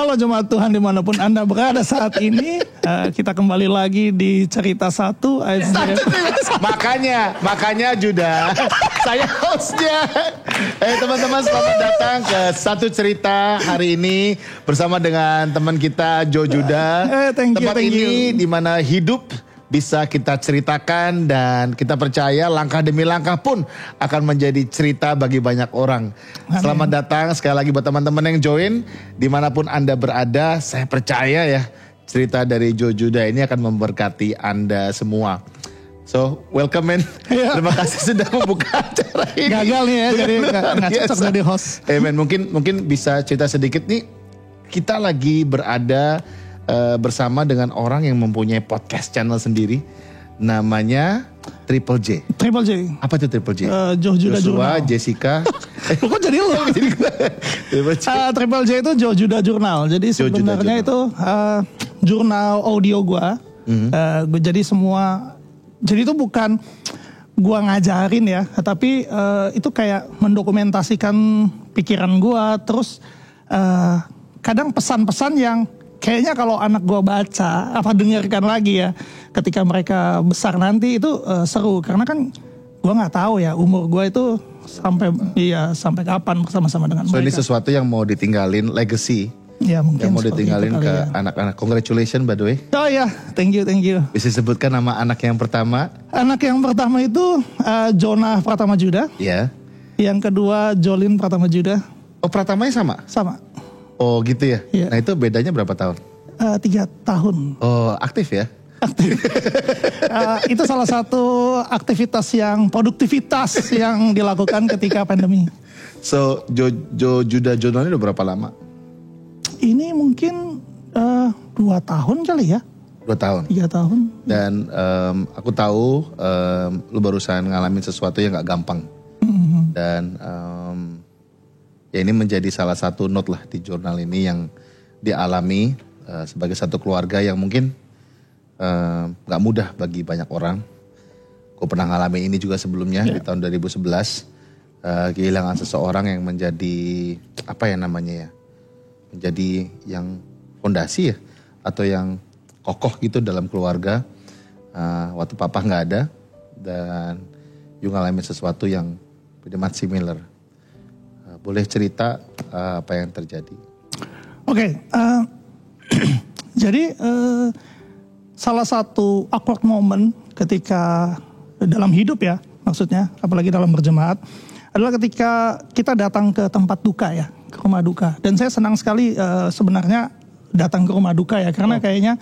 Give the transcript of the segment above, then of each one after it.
Halo jemaat Tuhan dimanapun Anda berada saat ini, kita kembali lagi di Cerita Satu. Makanya Juda, saya hostnya. Teman-teman, selamat datang ke Satu Cerita hari ini bersama dengan teman kita Jo Juda. Tempat ini di mana hidup bisa kita ceritakan dan kita percaya langkah demi langkah pun akan menjadi cerita bagi banyak orang. Amin. Selamat datang sekali lagi buat teman-teman yang join dimanapun Anda berada. Saya percaya ya cerita dari Jo Juda ini akan memberkati Anda semua. So welcome man. Terima kasih sudah membuka acara ini. Gagal nih ya, jadi gak cocok jadi host. Man, mungkin bisa cerita sedikit nih. Kita lagi berada bersama dengan orang yang mempunyai podcast channel sendiri, namanya Triple J. Triple J. Apa itu Triple J? Jo Juda Joshua, Jurnal. Jessica. Kok jadi lu? Triple J itu Jo Juda Jurnal. Jadi sebenarnya itu jurnal audio gua. Jadi jadi itu bukan gua ngajarin ya, tapi itu kayak mendokumentasikan pikiran gua. Terus kadang pesan-pesan yang kayaknya kalau anak gue baca, dengarkan lagi ya, ketika mereka besar nanti itu seru. Karena kan gue nggak tahu ya umur gue itu sampai kapan bersama-sama dengan mereka. So ini sesuatu yang mau ditinggalin, legacy. Ya mungkin. Yang mau ditinggalin ke anak-anak. Congratulations by the way. Oh ya, thank you. Bisa sebutkan nama anak yang pertama? Anak yang pertama itu Jonah Pratama Juda. Ya. Yang kedua Jolin Pratama Juda. Oh, Pratamanya sama? Sama. Oh gitu ya? Yeah. Nah itu bedanya berapa tahun? 3 tahun. Oh aktif ya? Aktif. Itu salah satu aktivitas produktivitas yang dilakukan ketika pandemi. So Jo Juda Jurnal ini udah berapa lama? Ini mungkin 2 tahun kali ya? 2 tahun? 3 tahun. Dan aku tahu lu barusan ngalamin sesuatu yang gak gampang. Dan ya ini menjadi salah satu note lah di jurnal ini yang dialami sebagai satu keluarga yang mungkin gak mudah bagi banyak orang. Gue pernah ngalamin ini juga sebelumnya di tahun 2011. Kehilangan seseorang yang menjadi menjadi yang fondasi ya, atau yang kokoh gitu dalam keluarga. Waktu papa gak ada dan you ngalamin sesuatu yang pretty much similar. Boleh cerita apa yang terjadi? Oke. Jadi salah satu awkward moment ketika dalam hidup ya, maksudnya apalagi dalam berjemaat, adalah ketika kita datang ke tempat duka ya, ke rumah duka. Dan saya senang sekali sebenarnya datang ke rumah duka ya, karena kayaknya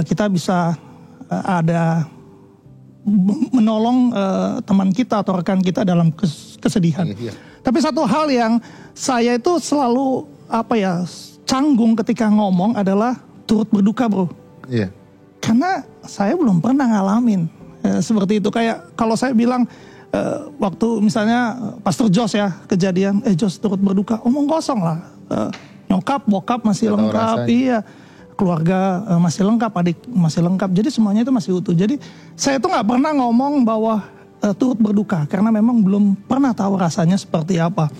kita bisa menolong teman kita atau rekan kita dalam kesedihan. Iya. Tapi satu hal yang saya itu selalu canggung ketika ngomong adalah turut berduka, bro. Iya. Karena saya belum pernah ngalamin seperti itu. Kayak kalau saya bilang waktu misalnya Pastor Jos ya kejadian, Jos turut berduka, omong kosong lah. Nyokap, bokap masih lengkap, iya. Keluarga masih lengkap, adik masih lengkap. Jadi semuanya itu masih utuh. Jadi saya tuh nggak pernah ngomong bahwa turut berduka karena memang belum pernah tahu rasanya seperti apa.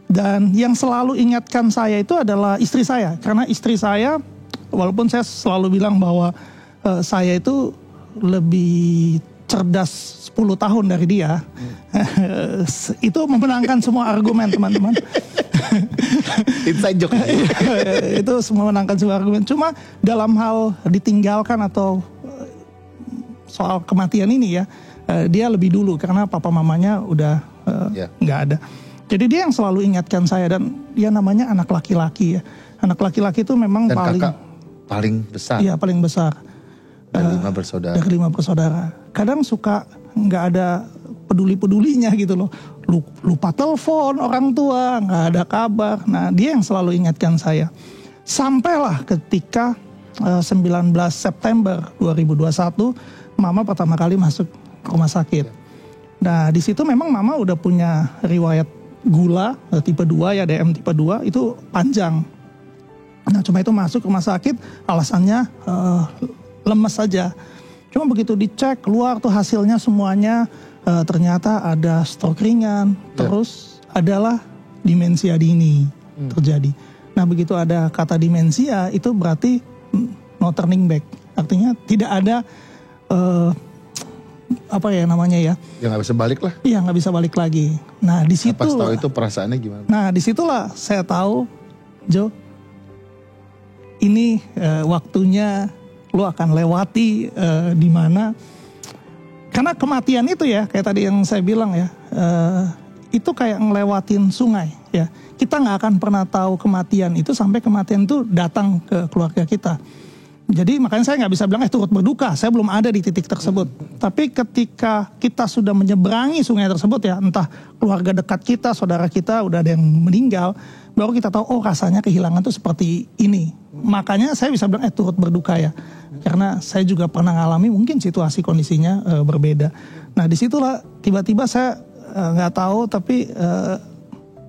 Dan yang selalu ingatkan saya itu adalah istri saya, karena istri saya walaupun saya selalu bilang bahwa saya itu lebih cerdas 10 tahun dari dia, itu memenangkan semua argumen teman-teman. Inside joke. Itu semua memenangkan semua argumen. Cuma dalam hal ditinggalkan atau soal kematian ini ya, dia lebih dulu karena papa mamanya udah nggak ada. Jadi dia yang selalu ingatkan saya, dan dia namanya anak laki-laki ya. Anak laki-laki itu memang dan kakak paling besar. Iya, paling besar. Dari 5 bersaudara. Dari 5 bersaudara. Kadang suka nggak ada peduli-pedulinya gitu loh. Lupa telepon orang tua, nggak ada kabar. Nah, dia yang selalu ingatkan saya. Sampailah ketika 19 September 2021, mama pertama kali masuk rumah sakit. Nah, di situ memang mama udah punya riwayat gula tipe 2 ya, DM tipe 2 itu panjang. Nah, cuma itu masuk rumah sakit alasannya lemes saja. Cuma begitu dicek keluar tuh hasilnya semuanya ternyata ada stroke ringan, terus adalah demensia dini terjadi. Nah begitu ada kata demensia itu berarti no turning back. Artinya tidak ada apa ya namanya ya? Ya nggak bisa balik lah. Iya nggak bisa balik lagi. Nah di situ. Pas tahu itu perasaannya gimana? Nah disitulah saya tahu, Jo, ini waktunya lo akan lewati di mana. Karena kematian itu ya, kayak tadi yang saya bilang ya, itu kayak ngelewatin sungai ya. Kita nggak akan pernah tahu kematian itu sampai kematian itu datang ke keluarga kita. Jadi makanya saya nggak bisa bilang turut berduka, saya belum ada di titik tersebut. Tapi ketika kita sudah menyeberangi sungai tersebut ya, entah keluarga dekat kita, saudara kita udah ada yang meninggal, baru kita tahu oh rasanya kehilangan tuh seperti ini. Makanya saya bisa bilang turut berduka ya, karena saya juga pernah ngalami mungkin situasi kondisinya berbeda. Nah disitulah tiba-tiba saya nggak tahu, tapi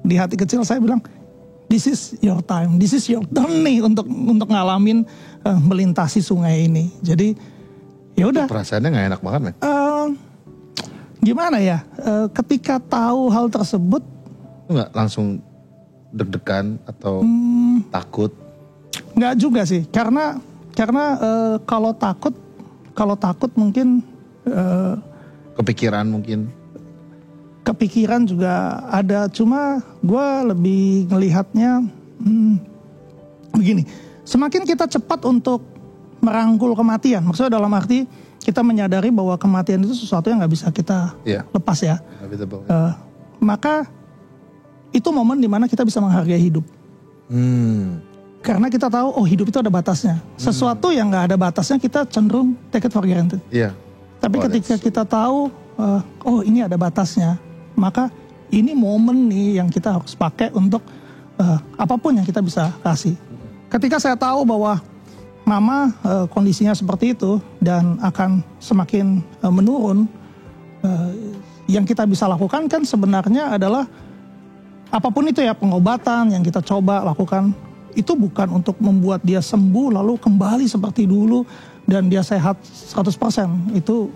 di hati kecil saya bilang, this is your time, this is your turn nih untuk ngalamin melintasi sungai ini. Jadi ya udah. Perasaannya nggak enak banget nih. Gimana ya? Ketika tahu hal tersebut, nggak langsung deg-degan atau takut? Nggak juga sih, karena kalau takut mungkin kepikiran mungkin. Kepikiran juga ada, cuma gue lebih ngelihatnya begini. Semakin kita cepat untuk merangkul kematian, maksudnya dalam arti kita menyadari bahwa kematian itu sesuatu yang nggak bisa kita lepas ya. Maka itu momen dimana kita bisa menghargai hidup. Karena kita tahu, oh hidup itu ada batasnya. Sesuatu yang nggak ada batasnya kita cenderung take it for granted. Tapi ketika kita tahu, oh ini ada batasnya, maka ini momen nih yang kita harus pakai untuk apapun yang kita bisa kasih. Ketika saya tahu bahwa mama kondisinya seperti itu dan akan semakin menurun, yang kita bisa lakukan kan sebenarnya adalah apapun itu ya, pengobatan yang kita coba lakukan itu bukan untuk membuat dia sembuh lalu kembali seperti dulu dan dia sehat 100%. Itu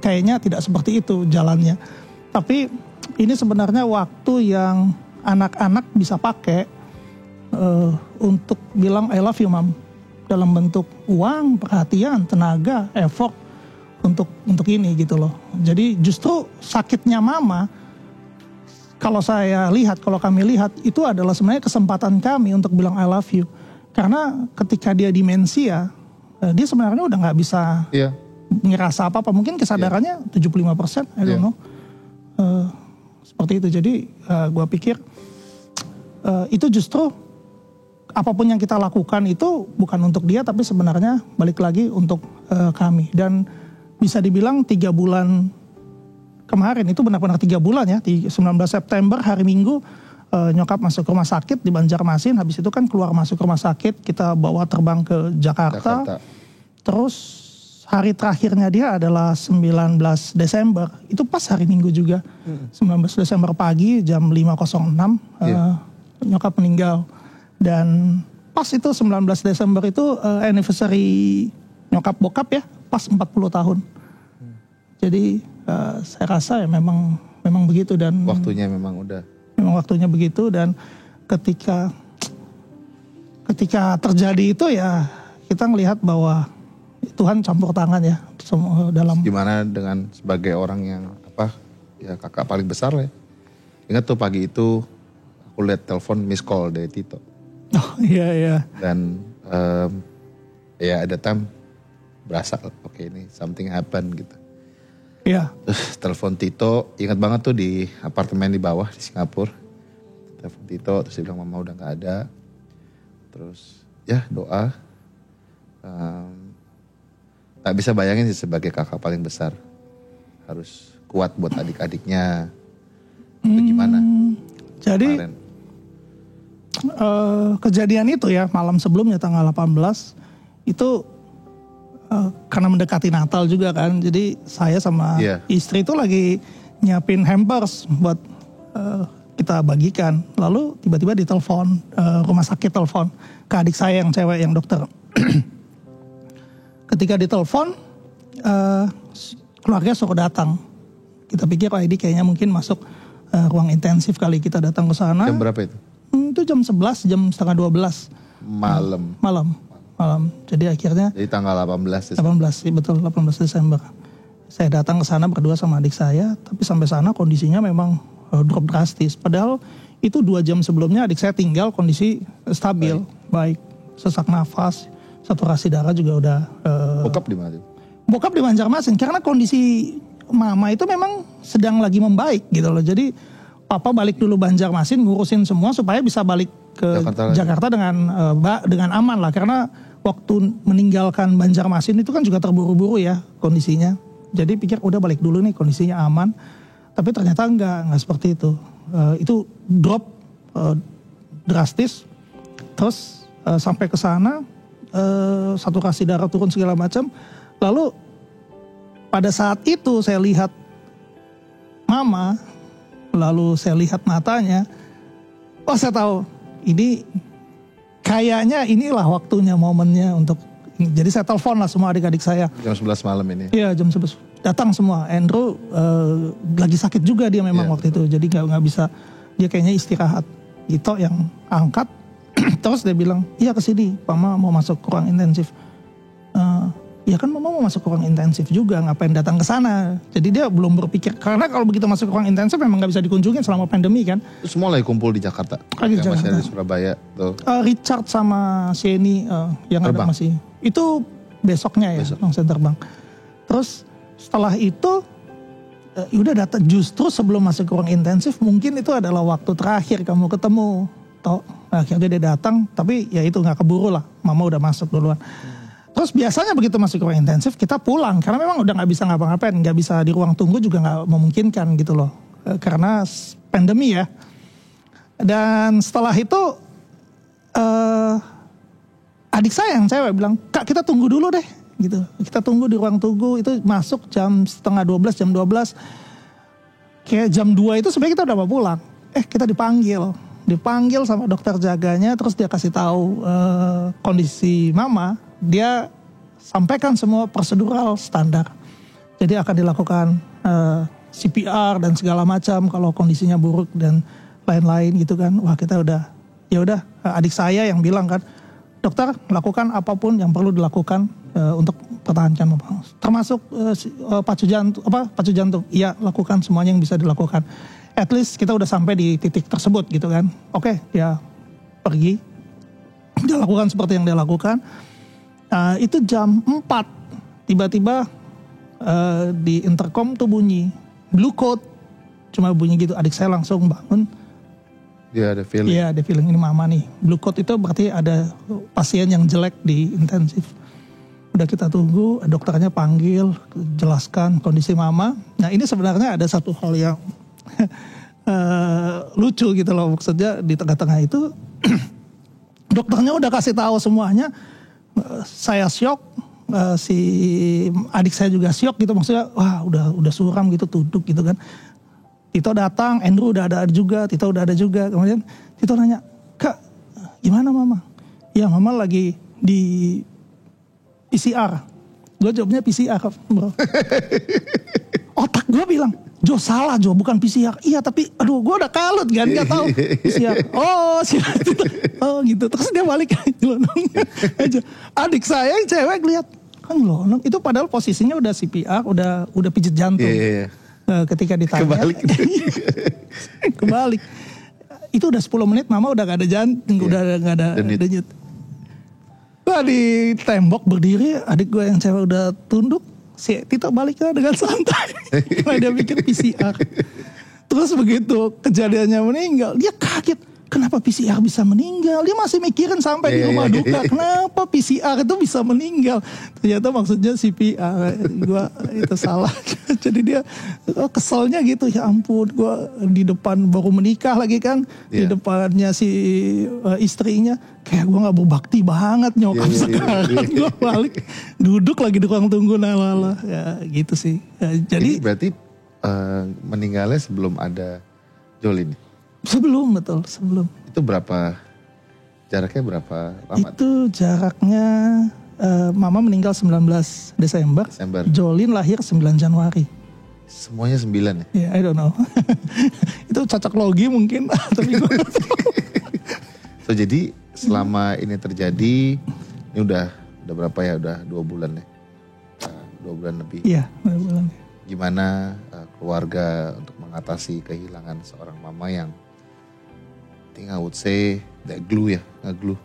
kayaknya tidak seperti itu jalannya. Tapi ini sebenarnya waktu yang anak-anak bisa pakai untuk bilang I love you mom, dalam bentuk uang, perhatian, tenaga, effort untuk ini gitu loh. Jadi justru sakitnya mama, kalau saya lihat, kalau kami lihat, itu adalah sebenarnya kesempatan kami untuk bilang I love you. Karena ketika dia demensia, dia sebenarnya udah nggak bisa ngerasa apa-apa. Mungkin kesadarannya 75%, I don't know. Seperti itu. Jadi gue pikir itu justru apapun yang kita lakukan itu bukan untuk dia, tapi sebenarnya balik lagi untuk kami. Dan bisa dibilang 3 bulan kemarin itu benar-benar 3 bulan ya, di 19 September hari Minggu nyokap masuk rumah sakit di Banjarmasin. Habis itu kan keluar masuk rumah sakit, kita bawa terbang ke Jakarta. Terus hari terakhirnya dia adalah 19 Desember, itu pas hari Minggu juga. 19 Desember pagi jam 5.06 nyokap meninggal. Dan pas itu 19 Desember itu anniversary nyokap bokap ya, pas 40 tahun. Jadi saya rasa ya memang begitu, dan waktunya memang udah. Memang waktunya begitu, dan ketika terjadi itu ya kita ngelihat bahwa Tuhan campur tangan ya dalam. Gimana dengan sebagai orang yang kakak paling besar ya. Ingat tuh pagi itu aku lihat telepon miss call dari Tito. Oh iya. Dan ada time berasa oke ini something happen gitu. Iya. Terus telepon Tito, ingat banget tuh di apartemen di bawah di Singapura. Telepon Tito, terus dia bilang mama udah gak ada. Terus doa. Tak bisa bayangin sih sebagai kakak paling besar. Harus kuat buat adik-adiknya. Itu gimana? Jadi kejadian itu ya malam sebelumnya tanggal 18 itu karena mendekati Natal juga kan, jadi saya sama istri itu lagi nyiapin hampers buat kita bagikan. Lalu tiba-tiba ditelepon rumah sakit, telepon ke adik saya yang cewek yang dokter. Ketika ditelepon keluarga suruh datang. Kita pikir ini kayaknya mungkin masuk ruang intensif kali, kita datang ke sana. Jam berapa itu? Itu jam 11, jam setengah 12. Malam. Jadi akhirnya. Jadi tanggal 18 sih, betul 18 Desember. Saya datang ke sana berdua sama adik saya, tapi sampai sana kondisinya memang drop drastis. Padahal itu 2 jam sebelumnya adik saya tinggal kondisi stabil, baik. Sesak nafas, saturasi darah juga udah. Bokap di mana? Bokap di Banjarmasin, karena kondisi mama itu memang sedang lagi membaik gitu loh. Jadi papa balik dulu Banjarmasin, ngurusin semua supaya bisa balik ke Jakarta dengan aman lah. Karena waktu meninggalkan Banjarmasin itu kan juga terburu-buru ya kondisinya. Jadi pikir udah balik dulu nih, kondisinya aman. Tapi ternyata enggak seperti itu. Itu drop drastis. Terus sampai ke sana saturasi darah turun segala macam. Lalu pada saat itu saya lihat mama, lalu saya lihat matanya. Saya tahu ini kayaknya inilah waktunya, momennya untuk. Jadi saya telepon lah semua adik-adik saya. Jam 11 malam ini. Iya, jam 11. Datang semua. Andrew lagi sakit juga dia memang waktu itu. Jadi nggak bisa. Dia kayaknya istirahat. Ito yang angkat. Terus dia bilang, iya kesini. Mama mau masuk ruang intensif. Ya kan mama mau masuk ruang intensif juga. Ngapain datang ke sana? Jadi dia belum berpikir. Karena kalau begitu masuk ruang intensif memang nggak bisa dikunjungin selama pandemi kan. Terus semua lagi kumpul di Jakarta. Lagi di Jakarta. Masih ada di Surabaya. Tuh. Richard sama Sheni yang terbang. Ada masih. Itu besoknya ya, langsung terbang. Terus setelah itu, udah datang justru sebelum masuk ke ruang intensif, mungkin itu adalah waktu terakhir kamu ketemu. Akhirnya dia datang, tapi ya itu nggak keburu lah, mama udah masuk duluan. Terus biasanya begitu masuk ke ruang intensif kita pulang, karena memang udah nggak bisa ngapa-ngapain, nggak bisa di ruang tunggu juga nggak memungkinkan gitu loh, karena pandemi ya. Dan setelah itu adik saya yang cewek bilang, Kak kita tunggu dulu deh gitu. Kita tunggu di ruang tunggu, itu masuk jam setengah 12, jam 12. Kayak jam 2 itu sebenarnya kita udah mau pulang. Kita dipanggil sama dokter jaganya, terus dia kasih tahu kondisi mama. Dia sampaikan semua prosedural standar. Jadi akan dilakukan CPR dan segala macam kalau kondisinya buruk dan lain-lain gitu kan. Wah kita udah, ya udah adik saya yang bilang kan, dokter lakukan apapun yang perlu dilakukan untuk pertahankan mama. Termasuk pacu jantung. Iya lakukan semuanya yang bisa dilakukan. At least kita udah sampai di titik tersebut gitu kan. Oke, dia pergi. Dia lakukan seperti yang dia lakukan. Itu jam 4. Tiba-tiba di intercom tuh bunyi blue code. Cuma bunyi gitu, adik saya langsung bangun. Dia ada feeling. Iya ada feeling, ini mama nih. Blue code itu berarti ada pasien yang jelek di intensif. Udah kita tunggu, dokternya panggil, jelaskan kondisi mama. Nah ini sebenarnya ada satu hal yang lucu gitu loh, maksudnya di tengah-tengah itu dokternya udah kasih tahu semuanya. Saya syok, si adik saya juga syok gitu, maksudnya wah udah suram gitu, duduk gitu kan. Tito datang, Andrew udah ada juga, Tito udah ada juga. Kemudian Tito nanya, Kak gimana mama? Ya mama lagi di PCR. Gue jawabnya PCR bro. Otak gue bilang, Jo salah Jo, bukan PCR. Iya tapi aduh gue udah kalut kan, gak tahu PCR. Oh gitu. Terus dia balik nyelonong aja. Adik saya yang cewek lihat kan nyelonong. Itu padahal posisinya udah CPR, udah pijit jantung. Yeah. Ketika ditanya kebalik. Itu udah 10 menit mama udah gak ada jantung, udah gak ada denyut. Wah di tembok berdiri, adik gue yang cewek udah tunduk, si Tito baliknya dengan santai. Karena dia mikir PCR. Terus begitu kejadiannya meninggal, dia kaget. Kenapa PCR bisa meninggal? Dia masih mikirin sampai di rumah duka. Kenapa PCR itu bisa meninggal? Ternyata maksudnya CPR. Gue itu salah. Jadi dia keselnya gitu. Ya ampun, gue di depan baru menikah lagi kan. Di depannya si istrinya. Kayak gue gak berbakti banget nyokap sekarang. Gue balik duduk lagi di ruang tunggu. Nah, ya gitu sih. Jadi berarti meninggalnya sebelum ada Jolin? Sebelum. Itu jaraknya berapa lama? Itu jaraknya mama meninggal 19 Desember. Jolin lahir 9 Januari. Semuanya 9 ya? I don't know. Itu cocok logi mungkin. Tapi gue So jadi selama ini terjadi, ini udah berapa ya? Udah 2 bulan ya? 2 bulan lebih. Iya, 2 bulan. Gimana keluarga untuk mengatasi kehilangan seorang mama yang I would say that glue ya, nge-glue.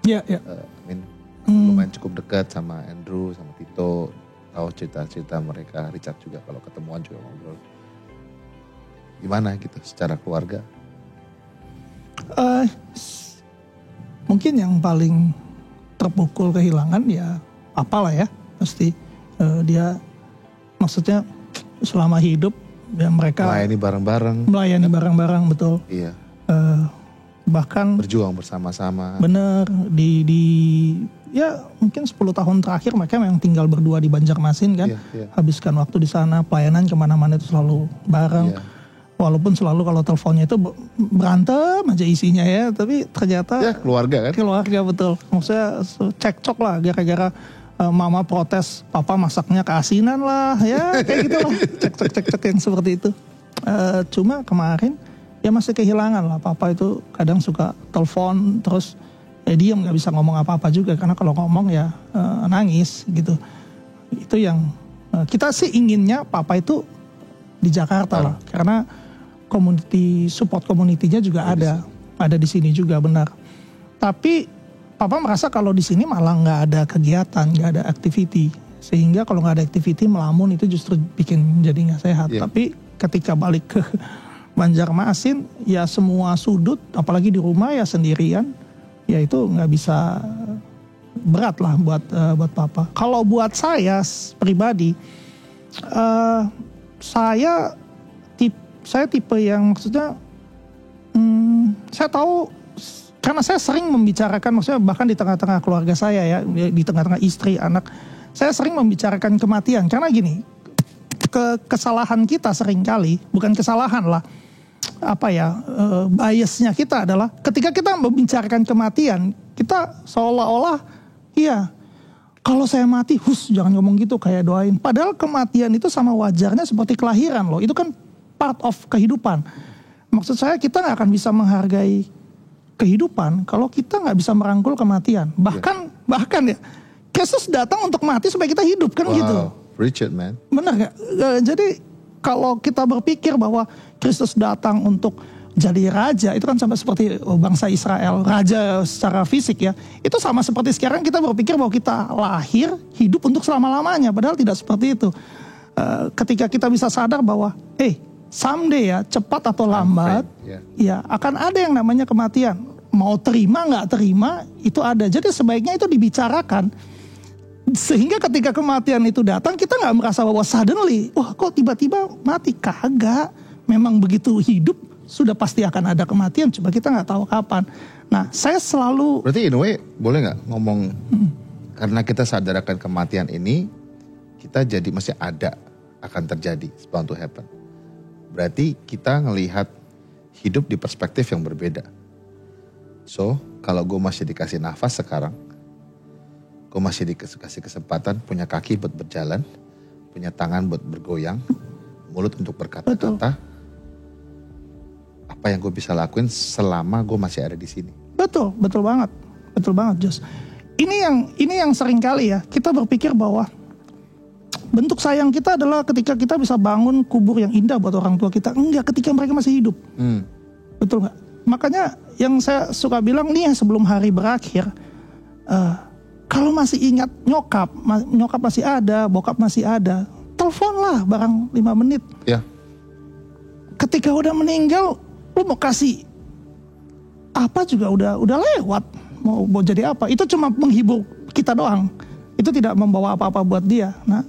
Iya, iya. Lumayan cukup dekat sama Andrew, sama Tito. Tahu cerita-cerita mereka, Richard juga kalau ketemuan juga ngobrol. Gimana gitu secara keluarga? Mungkin yang paling terpukul kehilangan ya apalah ya, pasti dia maksudnya selama hidup ya mereka melayani bareng-bareng betul. Iya. Bahkan berjuang bersama-sama. Bener ya mungkin 10 tahun terakhir mereka memang tinggal berdua di Banjarmasin kan. Iya. Habiskan waktu di sana, pelayanan kemana-mana itu selalu bareng. Iya. Walaupun selalu kalau teleponnya itu berantem aja isinya ya, tapi ternyata ya keluarga kan? Keluarga betul. Maksudnya cekcok lah gara-gara mama protes, papa masaknya keasinan lah, ya kayak gitu lah. Cekcok yang seperti itu. Cuma kemarin ya masih kehilangan lah, papa itu kadang suka telepon terus diam nggak bisa ngomong apa-apa juga karena kalau ngomong ya nangis gitu. Itu yang kita sih inginnya papa itu di Jakarta lah, karena support community-nya juga ada di sini juga benar. Tapi papa merasa kalau di sini malah nggak ada kegiatan, nggak ada activity, sehingga kalau nggak ada activity melamun itu justru bikin jadi nggak sehat. Yeah. Tapi ketika balik ke Banjarmasin ya semua sudut, apalagi di rumah ya sendirian, ya itu nggak bisa, berat lah buat papa. Kalau buat saya pribadi, saya tipe yang maksudnya saya tahu karena saya sering membicarakan, maksudnya bahkan di tengah-tengah keluarga saya ya, di tengah-tengah istri, anak, saya sering membicarakan kematian. Karena gini, kesalahan kita seringkali, bukan kesalahan lah, biasnya kita adalah ketika kita membicarakan kematian, kita seolah-olah iya, kalau saya mati, jangan ngomong gitu, kayak doain. Padahal kematian itu sama wajarnya seperti kelahiran loh, itu kan part of kehidupan. Maksud saya kita gak akan bisa menghargai kehidupan kalau kita gak bisa merangkul kematian. Bahkan ya, Yesus datang untuk mati supaya kita hidup kan. Wow, gitu. Richard man. Benar gak? Jadi kalau kita berpikir bahwa Kristus datang untuk jadi raja, itu kan sama seperti bangsa Israel, raja secara fisik ya. Itu sama seperti sekarang kita berpikir bahwa kita lahir, hidup untuk selama-lamanya. Padahal tidak seperti itu. Ketika kita bisa sadar bahwa, someday ya, cepat atau lambat, ya akan ada yang namanya kematian. Mau terima nggak terima, itu ada. Jadi sebaiknya itu dibicarakan. Sehingga ketika kematian itu datang, kita nggak merasa bahwa suddenly, wah kok tiba-tiba mati. Kagak, memang begitu hidup, sudah pasti akan ada kematian. Coba kita nggak tahu kapan. Nah, saya selalu... Berarti in a way, boleh nggak ngomong, karena kita sadar akan kematian ini, kita jadi masih ada, akan terjadi, it's bound to happen. Berarti kita ngelihat hidup di perspektif yang berbeda. So, kalau gue masih dikasih nafas sekarang, gue masih dikasih kesempatan punya kaki buat berjalan, punya tangan buat bergoyang, mulut untuk berkata-kata. Apa yang gue bisa lakuin selama gue masih ada di sini? Betul banget, Jos. Ini yang sering kali ya kita berpikir bahwa bentuk sayang kita adalah ketika kita bisa bangun kubur yang indah buat orang tua kita. Enggak, ketika mereka masih hidup. Betul gak? Makanya yang saya suka bilang nih sebelum hari berakhir, kalau masih ingat nyokap masih ada, bokap masih ada, teleponlah barang 5 menit. Ya. Ketika udah meninggal, lu mau kasih apa juga udah lewat. Mau jadi apa? Itu cuma menghibur kita doang. Itu tidak membawa apa-apa buat dia. Nah,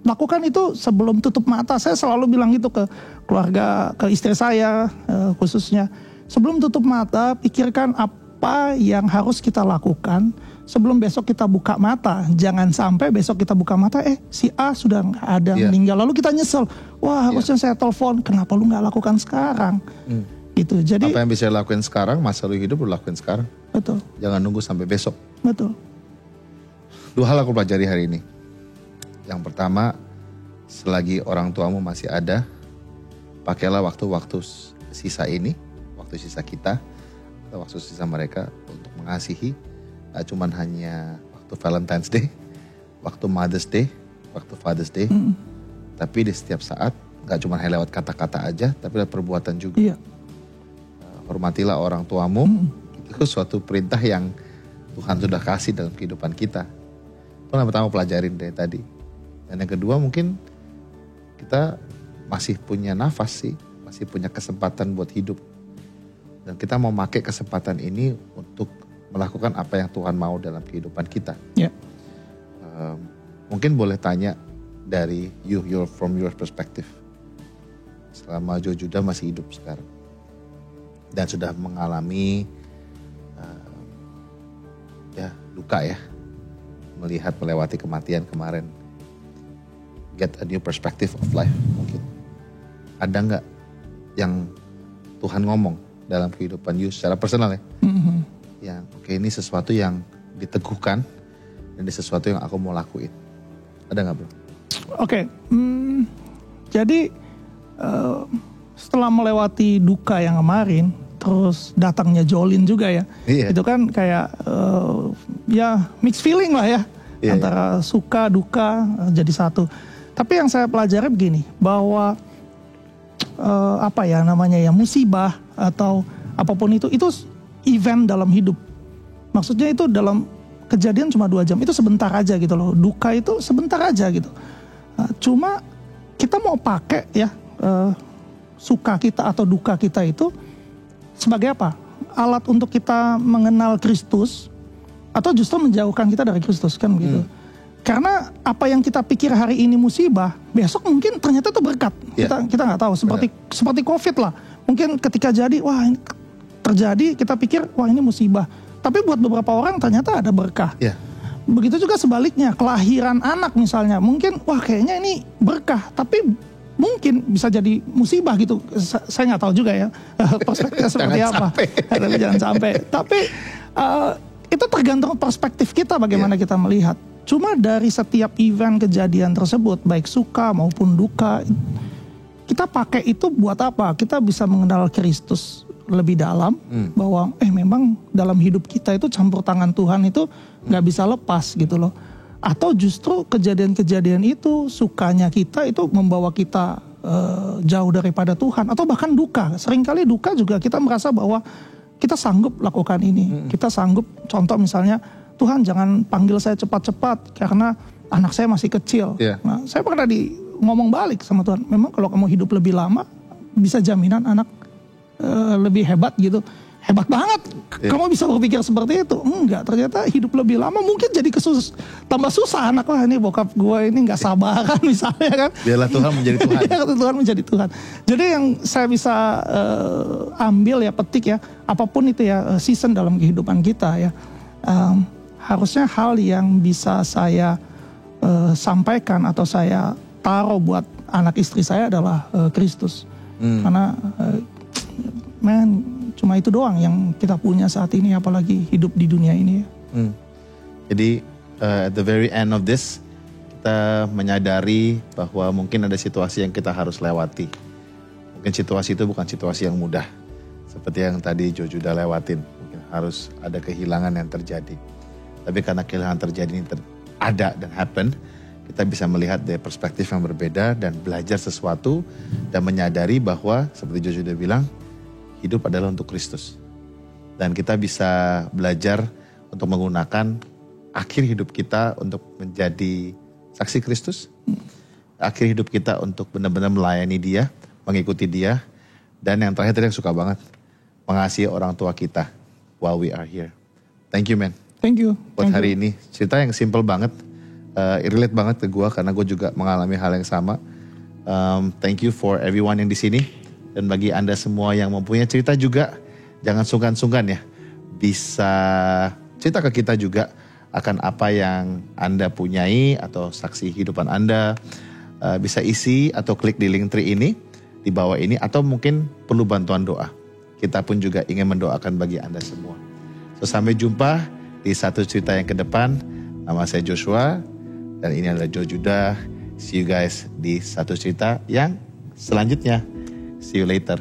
lakukan itu sebelum tutup mata. Saya selalu bilang gitu ke keluarga, ke istri saya khususnya. Sebelum tutup mata, pikirkan apa yang harus kita lakukan sebelum besok kita buka mata. Jangan sampai besok kita buka mata, si A sudah gak ada, meninggal. Lalu kita nyesel, wah harusnya saya telepon, kenapa lu gak lakukan sekarang? Gitu. Jadi, apa yang bisa lakukan sekarang, masa lu hidup lu lakukan sekarang. Betul. Jangan nunggu sampai besok. Betul. 2 hal aku pelajari hari ini. Yang pertama, selagi orang tuamu masih ada, pakailah waktu-waktu sisa ini, waktu sisa kita, waktu sisa mereka untuk mengasihi. Gak cuman hanya waktu Valentine's Day, waktu Mother's Day, waktu Father's Day. Tapi di setiap saat, gak cuma hanya lewat kata-kata aja, tapi lewat perbuatan juga. Iya. Hormatilah orang tuamu, itu suatu perintah yang Tuhan sudah kasih dalam kehidupan kita. Itu yang pertama pelajarin dari tadi. Dan yang kedua mungkin kita masih punya nafas sih, masih punya kesempatan buat hidup. Dan kita mau pakai kesempatan ini untuk melakukan apa yang Tuhan mau dalam kehidupan kita. Yeah. Mungkin boleh tanya dari from your perspective. Selama Joe Judah masih hidup sekarang dan sudah mengalami duka ya, melihat melewati kematian kemarin, get a new perspective of life mungkin. Ada nggak yang Tuhan ngomong dalam kehidupan you secara personal ya? Yang oke, ini sesuatu yang diteguhkan dan ini sesuatu yang aku mau lakuin. Ada nggak bro? Oke, jadi setelah melewati duka yang kemarin, terus datangnya Jolin juga ya, itu kan kayak ya mixed feeling lah ya, antara suka duka jadi satu. Tapi yang saya pelajari begini, bahwa apa ya namanya ya, musibah atau apapun itu event dalam hidup. Maksudnya itu dalam kejadian cuma 2 jam, itu sebentar aja gitu loh. Duka itu sebentar aja gitu. Cuma kita mau pakai ya suka kita atau duka kita itu sebagai apa? Alat untuk kita mengenal Kristus atau justru menjauhkan kita dari Kristus kan gitu. Karena apa yang kita pikir hari ini musibah, besok mungkin ternyata itu berkat. Kita nggak tahu. Seperti COVID lah. Mungkin ketika jadi, wah ini terjadi, kita pikir wah ini musibah. Tapi buat beberapa orang ternyata ada berkah. Begitu juga sebaliknya, kelahiran anak misalnya, mungkin wah kayaknya ini berkah, tapi mungkin bisa jadi musibah gitu. Saya nggak tahu juga ya perspektifnya seperti apa. Tapi jangan sampai. Tapi itu tergantung perspektif kita bagaimana kita melihat. Cuma dari setiap event kejadian tersebut, baik suka maupun duka, kita pakai itu buat apa? Kita bisa mengenal Kristus lebih dalam, bahwa memang dalam hidup kita itu campur tangan Tuhan itu nggak bisa lepas gitu loh. Atau justru kejadian-kejadian itu, sukanya kita itu membawa kita jauh daripada Tuhan. Atau bahkan duka, seringkali duka juga kita merasa bahwa kita sanggup lakukan ini. Kita sanggup, contoh misalnya, Tuhan jangan panggil saya cepat-cepat karena anak saya masih kecil. Nah, saya pernah ngomong balik sama Tuhan, memang kalau kamu hidup lebih lama, bisa jaminan anak lebih hebat gitu. Hebat banget, kamu bisa berpikir seperti itu. Enggak, ternyata hidup lebih lama mungkin jadi tambah susah anak. Wah ini bokap gue ini gak sabaran misalnya kan. Biarlah Tuhan menjadi Tuhan. Biarlah Tuhan menjadi Tuhan. Jadi yang saya bisa ambil ya, petik ya, apapun itu ya season dalam kehidupan kita ya, harusnya hal yang bisa saya sampaikan atau saya taruh buat anak istri saya adalah Kristus. Karena cuma itu doang yang kita punya saat ini, apalagi hidup di dunia ini ya. Jadi at the very end of this, kita menyadari bahwa mungkin ada situasi yang kita harus lewati. Mungkin situasi itu bukan situasi yang mudah, seperti yang tadi Joe Judah lewatin. Mungkin harus ada kehilangan yang terjadi. Tapi karena kehilangan terjadi ini ada dan happen, kita bisa melihat dari perspektif yang berbeda dan belajar sesuatu dan menyadari bahwa seperti Joe Judah bilang, hidup adalah untuk Kristus. Dan kita bisa belajar untuk menggunakan akhir hidup kita untuk menjadi saksi Kristus. Akhir hidup kita untuk benar-benar melayani Dia, mengikuti Dia. Dan yang terakhir tadi yang suka banget, mengasihi orang tua kita while we are here. Thank you man. Thank you. Buat hari ini, cerita yang simple banget, relate banget ke gue karena gue juga mengalami hal yang sama. Thank you for everyone yang di sini. Dan bagi Anda semua yang mempunyai cerita juga, jangan sungkan-sungkan ya. Bisa cerita ke kita juga akan apa yang Anda punyai atau saksi kehidupan Anda. Bisa isi atau klik di link tree ini, di bawah ini. Atau mungkin perlu bantuan doa. Kita pun juga ingin mendoakan bagi Anda semua. So, sampai jumpa di satu cerita yang ke depan. Nama saya Joshua dan ini adalah Joe Judah. See you guys di satu cerita yang selanjutnya. See you later.